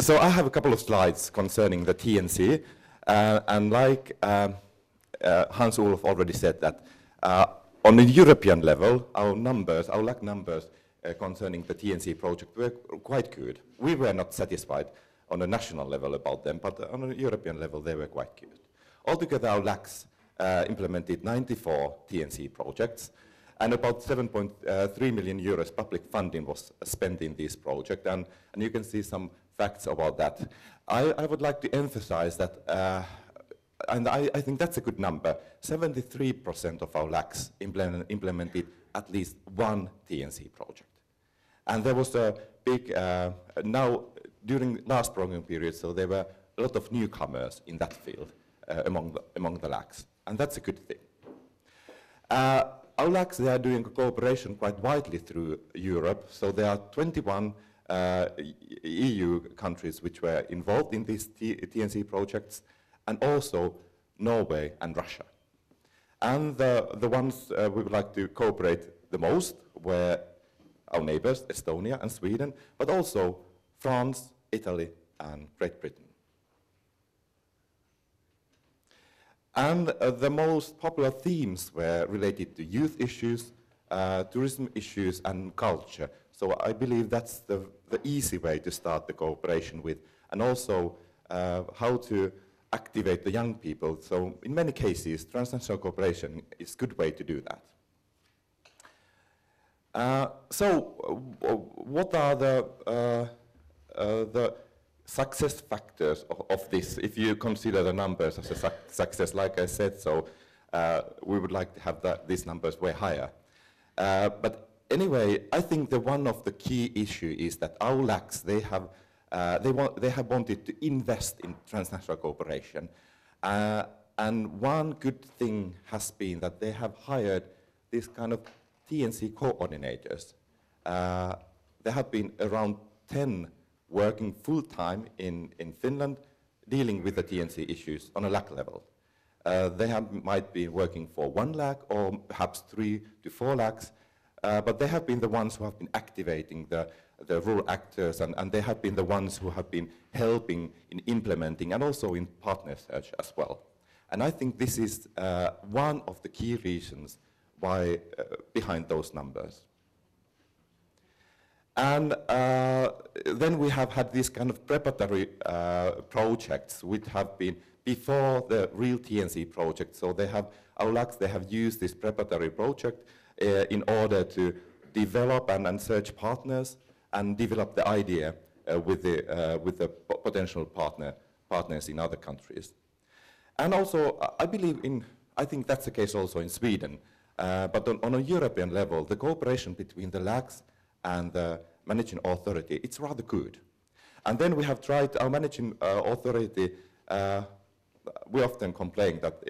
So I have a couple of slides concerning the TNC, and like Hans-Olof already said that on the European level, our LAC numbers concerning the TNC project were quite good. We were not satisfied on a national level about them, but on a European level they were quite good. Altogether our LACs implemented 94 TNC projects, and about 7.3 million euros public funding was spent in this project, and you can see some facts about that. I would like to emphasize that, and I think that's a good number, 73% of our LACs implemented at least one TNC project. And there was a big, now during last program period, so there were a lot of newcomers in that field among the LACs, and that's a good thing. Our LACs, they are doing cooperation quite widely through Europe, so there are 21 EU countries which were involved in these TNC projects, and also Norway and Russia. And the ones we would like to cooperate the most were our neighbors, Estonia and Sweden, but also France, Italy, and Great Britain. And the most popular themes were related to youth issues, tourism issues, and culture. So I believe that's the easy way to start the cooperation with, and also how to activate the young people. So in many cases, transnational cooperation is a good way to do that. So what are the success factors of this, if you consider the numbers as a success? Like I said, so we would like to have these numbers way higher. But anyway, I think that one of the key issues is that our LACs, they have wanted to invest in transnational cooperation. And one good thing has been that they have hired this kind of TNC coordinators. There have been around 10 working full-time in Finland, dealing with the TNC issues on a LAC level. They might be working for one LAC or perhaps 3 to 4 LACs, but they have been the ones who have been activating the rural actors, and they have been the ones who have been helping in implementing and also in partner search as well. And I think this is one of the key reasons why behind those numbers. And then we have had these kind of preparatory projects which have been before the real TNC project. So they have, our LACs, they have used this preparatory project in order to develop and search partners and develop the idea with the potential partners in other countries. And also, I think that's the case also in Sweden. But on a European level, the cooperation between the LACs and the managing authority, it's rather good. And then we have tried, our managing authority, we often complain that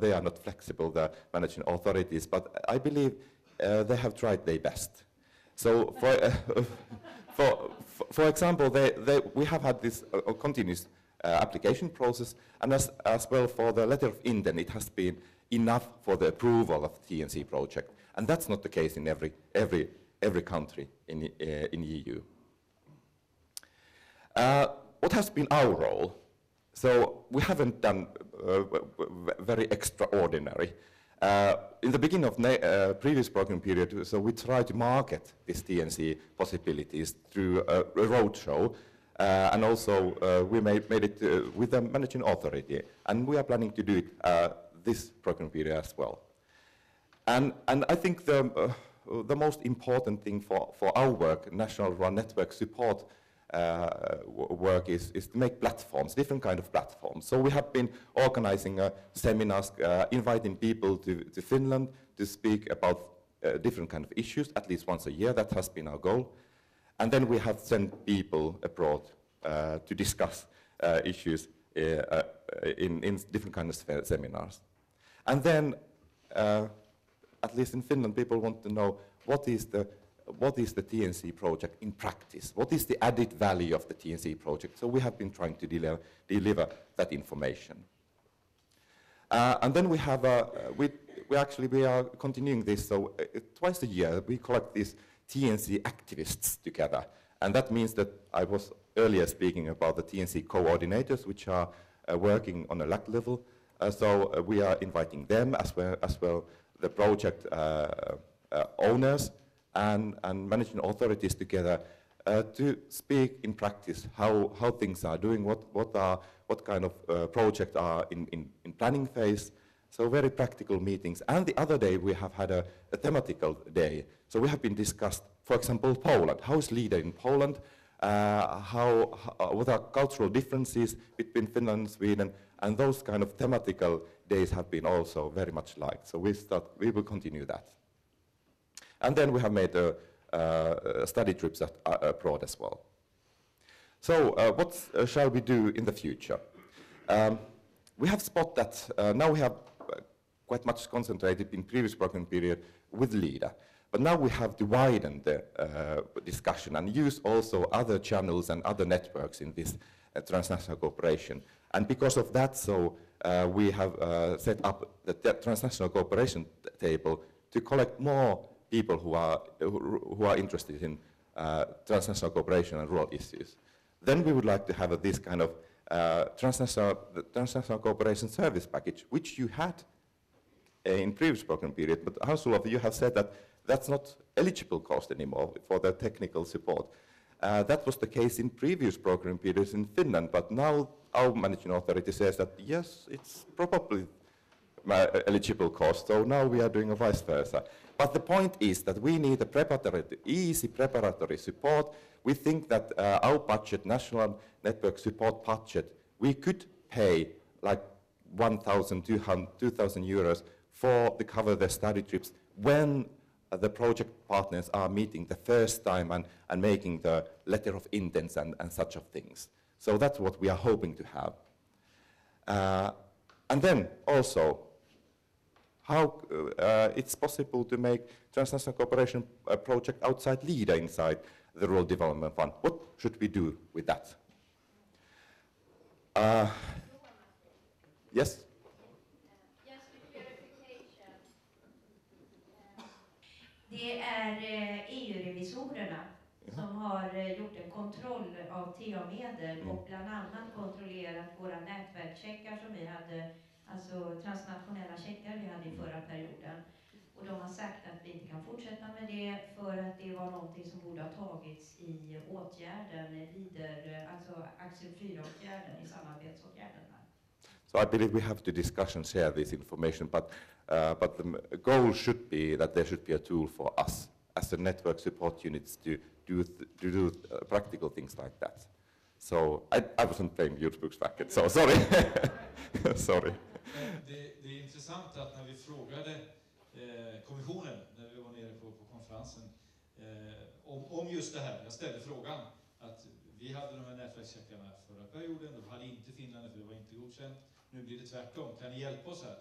they are not flexible, the managing authorities, but I believe they have tried their best. So for example, we have had this continuous application process, and as well for the letter of intent, it has been enough for the approval of the TNC project. And that's not the case in every country in EU. What has been our role? So we haven't done very extraordinary. In the beginning of previous program period, so we tried to market this TNC possibilities through a roadshow, and also we made it with the managing authority, and we are planning to do it this program period as well. And I think the most important thing for our work, National Rural Network support work, is to make platforms, different kind of platforms. So we have been organizing seminars, inviting people to Finland to speak about different kind of issues, at least once a year. That has been our goal. And then we have sent people abroad to discuss issues in different kind of seminars. And then, at least in Finland, people want to know what is the TNC project in practice? What is the added value of the TNC project? So we have been trying to deliver that information. And then we have, we are continuing this. So twice a year we collect these TNC activists together, And that means that I was earlier speaking about the TNC coordinators, which are working on a LAC level. So we are inviting them as well the project owners and managing authorities together to speak in practice how things are doing, what kind of projects are in planning phase. So very practical meetings. And the other day we have had a thematical day. So we have been discussed, for example, Poland. How is leader in Poland? What are cultural differences between Finland and Sweden? And those kind of thematical days have been also very much liked. So we will continue that. And then we have made study trips abroad as well. So what shall we do in the future? We have spotted that now we have quite much concentrated in previous program period with leader. But now we have to widen the discussion and use also other channels and other networks in this transnational cooperation. And because of that, so we have set up the transnational cooperation table to collect more people who are interested in transnational cooperation and rural issues. Then we would like to have this kind of transnational cooperation service package, which you had in previous program period, but Hans-Olof, you have said that that's not eligible cost anymore for the technical support. That was the case in previous program periods in Finland, but now our managing authority says that yes, it's probably eligible cost, so now we are doing a vice versa. But the point is that we need a easy preparatory support. We think that our budget, national network support budget, we could pay like 1,000, 2,000 euros to cover the study trips when the project partners are meeting the first time and making the letter of intents and such of things. So that's what we are hoping to have. And then also, how it's possible to make transnational cooperation project outside LEADER inside the Rural Development Fund. What should we do with that? Yes? Det är EU-revisorerna som har gjort en kontroll av TA-medel och bland annat kontrollerat våra nätverkscheckar som vi hade, alltså transnationella checkar vi hade i förra perioden. Och de har sagt att vi inte kan fortsätta med det för att det var någonting som borde ha tagits i åtgärden, alltså axel 4-åtgärden i samarbetsåtgärden. So I believe we have to discuss and share this information, but the goal should be that there should be a tool for us as a network support units to do practical things like that. So I wasn't playing Landsbygdsnätverket, so sorry. Sorry. Det är intressant att när vi frågade kommissionen, när vi var nere på konferensen, om just det här, jag ställde frågan att vi hade de här nätverkscheckarna förra perioden, de hade inte Finland för det var inte godkänt. Nu blir det tvärtom. Kan ni hjälpa oss här?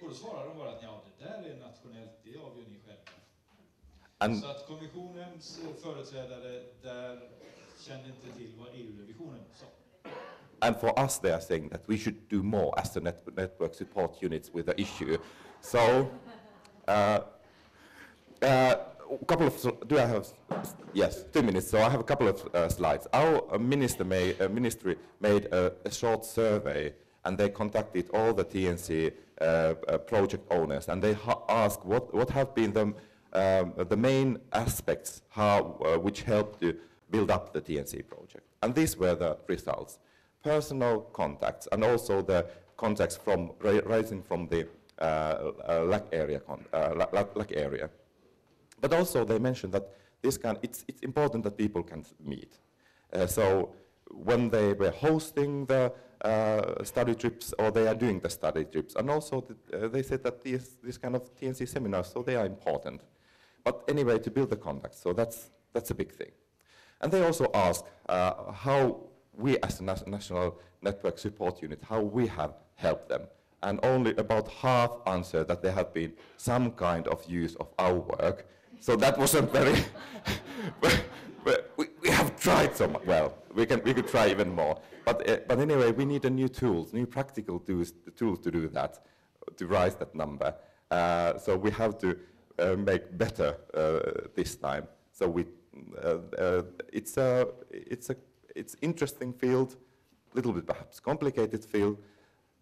Och då svarade de bara att ja, det där är nationellt, det avgör ni själva. Så att kommissionens företrädare där kände inte till vad EU-revisionen sa. And for us, they are saying that we should do more as the network support units with the issue. So, couple of, do I have, yes, 2 minutes. So I have a couple of slides. Our ministry made a short survey, and they contacted all the TNC project owners, and they asked what have been the main aspects which helped to build up the TNC project. And these were the results. Personal contacts, and also the contacts from rising from the LAC area. But also they mentioned that it's important that people can meet. So when they were hosting the study trips, or they are doing the study trips, and also they said that these kind of TNC seminars, so they are important. But anyway, to build the contacts, so that's a big thing. And they also asked how we as a national network support unit, how we have helped them. And only about half answered that there have been some kind of use of our work. So that wasn't very, but we have tried so much. Well, we could try even more. But anyway, we need new tools, new practical tools to do that, to rise that number. So we have to make better this time. So it's interesting field, little bit perhaps complicated field,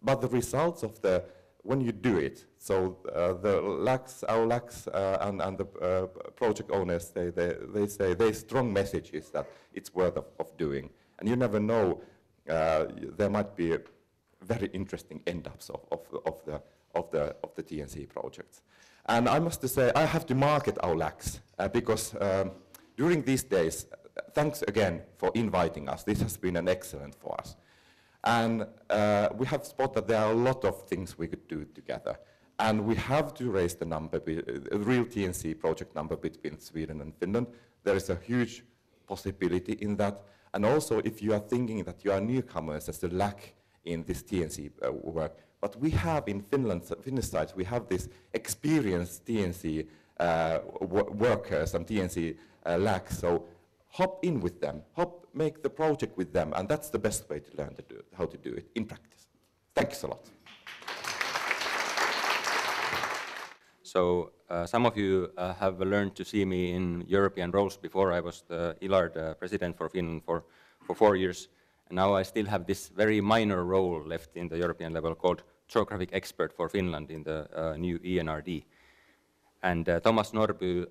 but the results of the when you do it, so our LACs and the project owners, they say their strong message is that it's worth of doing, and you never know, there might be very interesting end-ups of the TNC projects. And I must say, I have to market our LACs because during these days, thanks again for inviting us. This has been an excellent for us. And we have spotted that there are a lot of things we could do together. And we have to raise the number, a real TNC project number between Sweden and Finland. There is a huge possibility in that. And also, if you are thinking that you are newcomers as a LAC in this TNC work, but we have in Finnish side, we have this experienced TNC workers and TNC LACs. So hop in with them, make the project with them, and that's the best way to learn how to do it in practice. Thanks a lot. So some of you have learned to see me in European roles before. I was the ELARD president for Finland for 4 years, and now I still have this very minor role left in the European level called geographic expert for Finland in the new ENRD. And Thomas Norby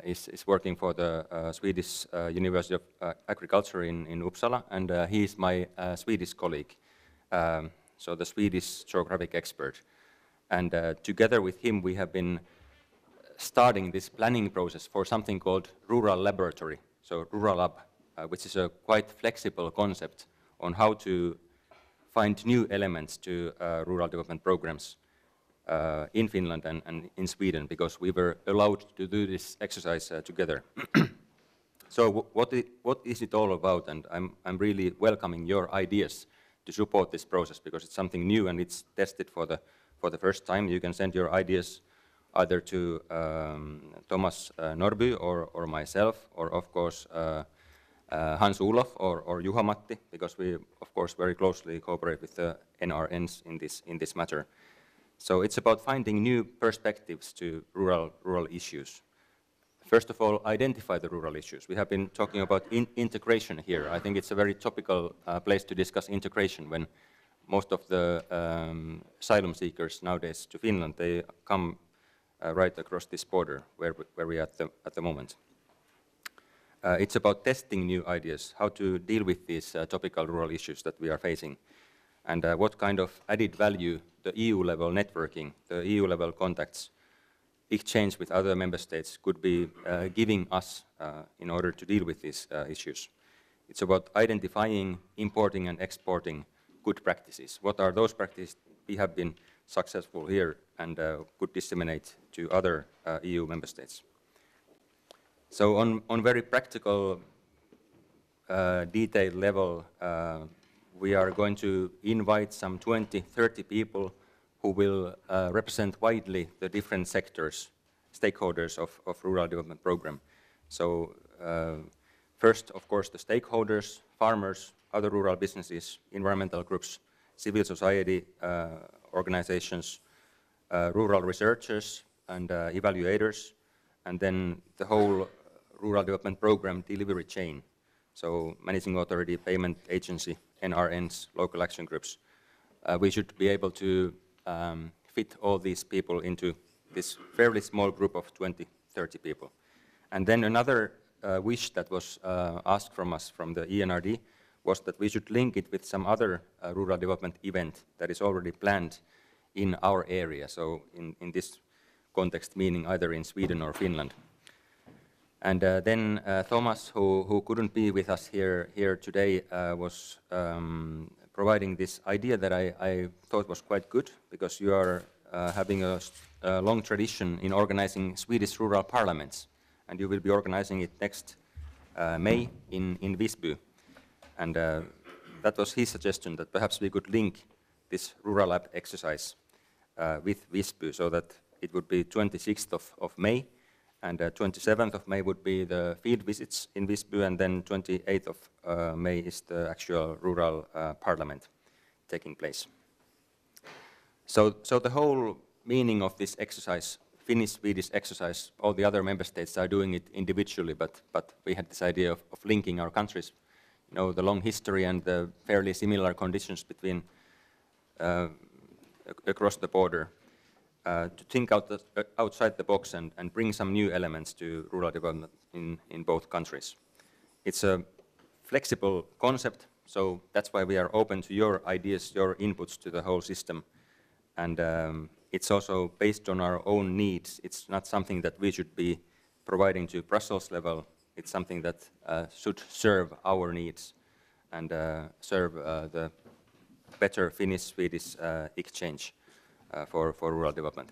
is working for the Swedish University of Agriculture in Uppsala, and he is my Swedish colleague, so the Swedish geographic expert. And together with him, we have been starting this planning process for something called Rural Laboratory, so Rural Lab, which is a quite flexible concept on how to find new elements to rural development programs in Finland and in Sweden, because we were allowed to do this exercise together. So what is it all about? And I'm really welcoming your ideas to support this process, because it's something new and it's tested for the first time. You can send your ideas either to Thomas Norby or myself, or of course Hans-Olof or Juha-Matti, because we of course very closely cooperate with the NRNs in this matter. So it's about finding new perspectives to rural issues. First of all, identify the rural issues. We have been talking about integration here. I think it's a very topical place to discuss integration when most of the asylum seekers nowadays to Finland, they come right across this border where we are at the moment. It's about testing new ideas, how to deal with these topical rural issues that we are facing, and what kind of added value the EU-level networking, the EU-level contacts, exchange with other member states could be giving us in order to deal with these issues. It's about identifying, importing and exporting good practices. What are those practices we have been successful here and could disseminate to other EU member states? So on very practical, detailed level, we are going to invite some 20-30 people who will represent widely the different sectors, stakeholders of rural development program. So first, of course, the stakeholders, farmers, other rural businesses, environmental groups, civil society organizations, rural researchers and evaluators, and then the whole rural development program delivery chain. So managing authority, payment agency, NRNs, local action groups. We should be able to fit all these people into this fairly small group of 20-30 people. And then another wish that was asked from us from the ENRD was that we should link it with some other rural development event that is already planned in our area. So in this context, meaning either in Sweden or Finland. And then Thomas, who couldn't be with us here today, was providing this idea that I thought was quite good, because you are having a long tradition in organizing Swedish rural parliaments, and you will be organizing it next May in Visby. And that was his suggestion, that perhaps we could link this Rural Lab exercise with Visby, so that it would be 26th of May, and 27th of May would be the field visits in Visby, and then 28th of May is the actual rural parliament taking place. So the whole meaning of this exercise Finnish-Swedish exercise. All the other member states are doing it individually, but we had this idea of linking our countries. You know, the long history and the fairly similar conditions between across the border, to think outside the box and bring some new elements to rural development in both countries. It's a flexible concept, so that's why we are open to your ideas, your inputs to the whole system. And it's also based on our own needs. It's not something that we should be providing to Brussels level. It's something that should serve our needs and serve the better Finnish-Swedish exchange for rural development.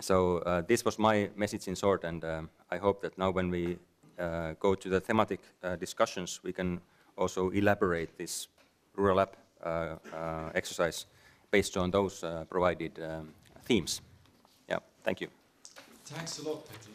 So this was my message in short, and I hope that now when we go to the thematic discussions, we can also elaborate this rural app exercise based on those provided themes. Yeah, thank you. Thanks a lot, Petri.